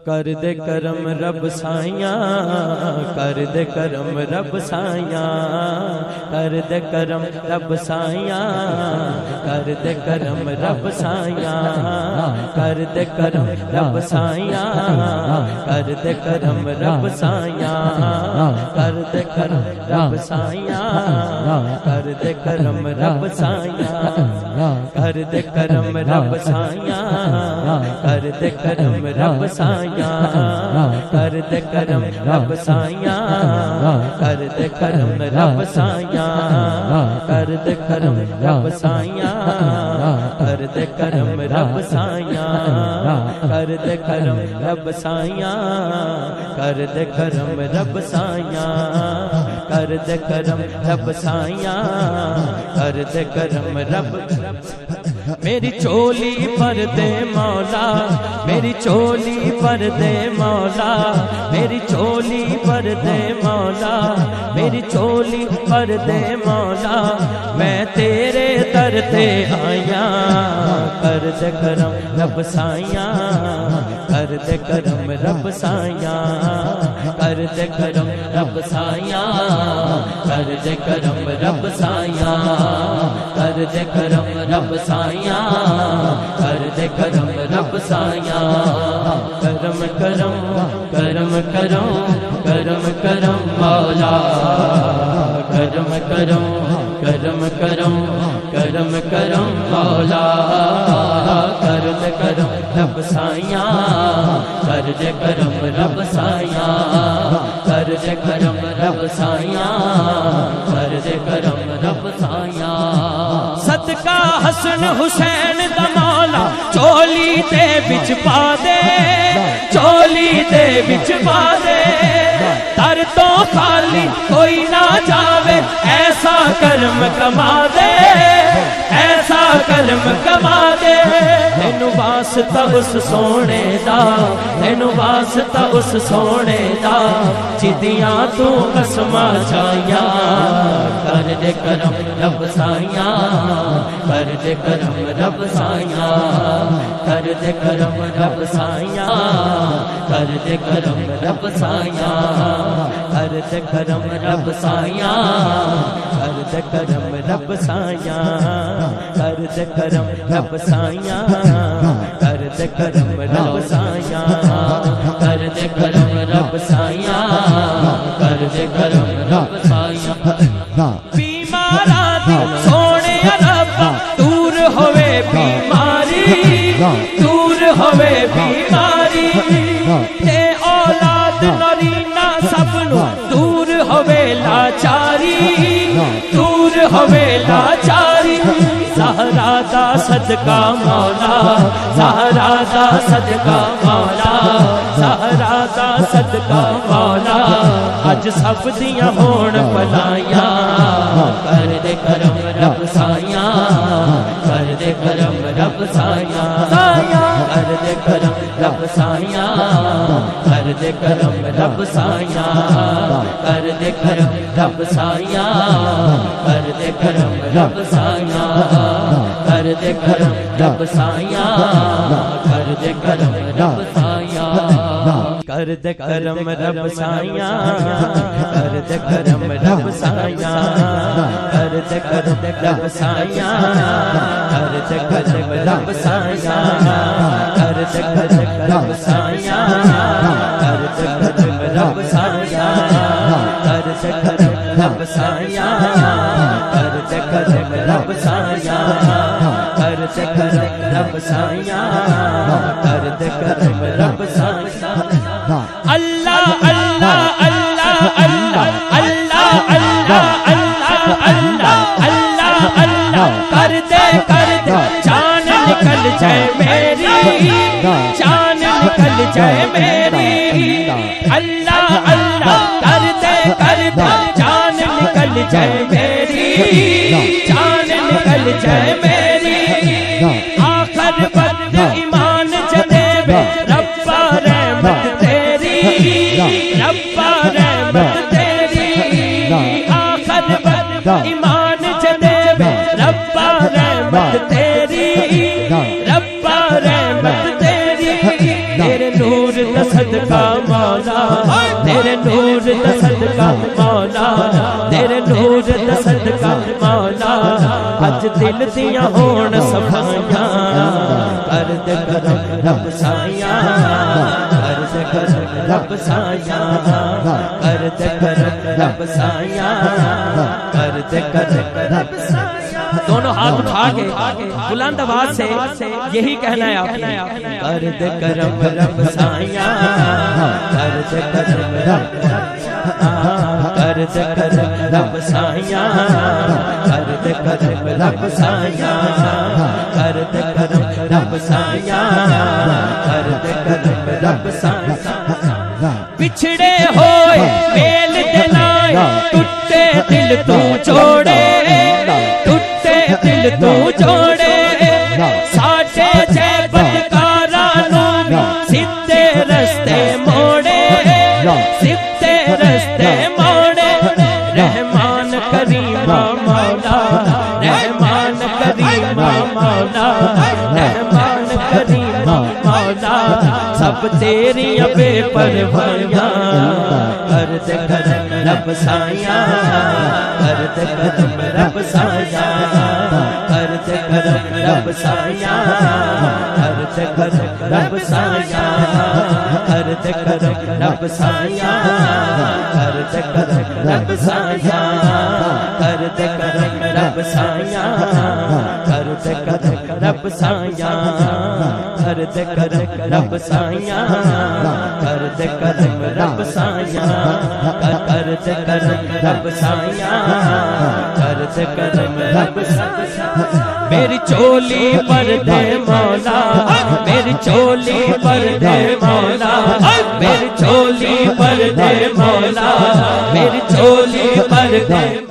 کر دے کرم رب سائیاں، کر دے کرم رب سائیاں، کر دے کرم رب سائیاں، کر دے کرم رب سائیاں، کر دے کرم رب سائیاں، کر دے کرم رب سائیاں، کر دے کرم رب سائیاں، کر دے کرم رب سائیاں، کر دے کرم رب سائیاں، کر دے کرم رب سائیاں، کر دے کرم رب سائیاں، کر دے کرم رب سائیاں، کر دے کرم رب سائیاں، کر دے کرم رب سائیاں، کر دے کرم رب سائیاں، کر دے کرم رب سائیاں، کر دے کرم رب سائیاں، کر دے کرم رب میری چولی پر دے مولا، میری چولی پر دے مولا، میری چولی پر دے مولا، میری چولی پر دے مولا، میں تیرے در تے آیا، کر دے کرم رب سائیاں، کر دے کرم رب سائیاں، کر دے کرم رب سائیاں، کر دے کرم رب سائیاں، کر دے کرم رب سائیاں، کر دے کرم رب سائیاں، کرم کرم کرم کرم کرم کرم مولا، کرم کرم کرم کرم کرم کرم مولا، کر دے کرم رب سائیاں، کر دے کرم رب سائیاں، کر دے کرم رب سائیاں، کر دے کرم رب سائیاں، صدقہ حسن حسین دا مولا چولی دے وچ پا دے، چولی دے وچ پا دے، در تو خالی کوئی نہ جاوے، ایسا کرم کما دے، ایسا کرم کما دے، تینو واسطہ اس سونے دا، تینو واسطہ اس سونے دا، جدیاں تو قسماں چاہیاں، کر دے کرم رب سائیاں، کر دے کرم رب سائیاں، کر دے کرم رب سائیاں، کر دے کرم رب سائیاں، کر دے کرم رب سائیاں، کر دے کرم رب سائیاں، کر دے کرم رب سائیاں، کر دے کرم رب سائیاں، کر دے کرم رب سائیاں، کر دے کرم رب سائیاں، بیماراں دی سونے ربا دور ہوئے بیماری، دور ہوئے بیماری، تے اولاد نرینا سب نو دور ہوئے لاچاری، دور ہوئے لاچاری، زہرا دا صدقہ مولا، زہرا دا صدقہ مولا، زہرا دا صدقہ مولا، اج سب دیاں ہون پلائیاں، کر دے کرم رب سائیاں، کر دے کرم رب سائیاں، کر دے کرم رب سائیاں، کر دے کرم رب سائیاں، کر دے کرم رب سائیاں، کر دے کرم رب سائیاں، کر دے کرم رب سائیاں، کر دے کرم رب سائیاں، کر دے کرم رب سائیاں، کر دے کرم رب سائیاں، کر دے کرم رب سائیاں، کر دے کرم رب سائیاں، کر دے کرم رب سائیاں، کر دے کرم رب سائیاں، کر دے کرم رب سائیاں، کر دے کرم رب سائیاں، کر دے کرم رب سائیاں، کر دے کرم رب سائیاں، اللہ اللہ اللہ اللہ اللہ اللہ اللہ اللہ اللہ، کر دے جان نکل جائے میری، جان نکل جائے میری، اللہ اللہ کر دے جان نکل جائے میری، جان نکل جائے میری، آخر وقت ایمان جدے ربا رحمت تیری، ربا رحمت تیری، آخر وقت ایمان جدے ربا رحمت تیری، رب مولا اج دل دیاں ہون صفائیاں کر دے کرم رب سائیاں کر دے کرم رب سائیاں کر دے کرم رب سائیاں کر دے کرم رب سائیاں دونوں ہاتھ اٹھا کے بلند آواز سے یہی کہنا ہے آپ نے کر دے کرم رب سائیاں کر دے کرم رب کر دے کرم رب سائیاں کر دے کرم رب سائیاں کر دے کرم رب سائیاں کر دے کرم رب سائیاں بچھڑے ہوئے میل دے لائے ٹوٹے دل تو جوڑے ٹوٹے دل تو جوڑے ساڈے جے بدکاراں نوں سیدھے رستے موڑے سیدھے رستے موڑے رحمان کریم مولا رحمان کریم مولا رحمان کریم مولا سب تیریاں بے پروایاں کر دے کرم رب سائیاں کر دے کرم رب سائیاں کر دے کرم رب سائیاں کر دے کرم رب سائیاں کر دے کرم رب سائیاں کر دے کرم رب سائیاں کر دے کرم رب سائیاں کر دے کرم رب سائیاں کر دے کرم رب سائیاں کر دے کرم رب سائیاں کر دے کرم رب سائیاں کر دے کرم رب سائیاں میری چولی پر دے مولا میری چولی پر دے مولا میری چولی پر دے مولا میری چولی پر دے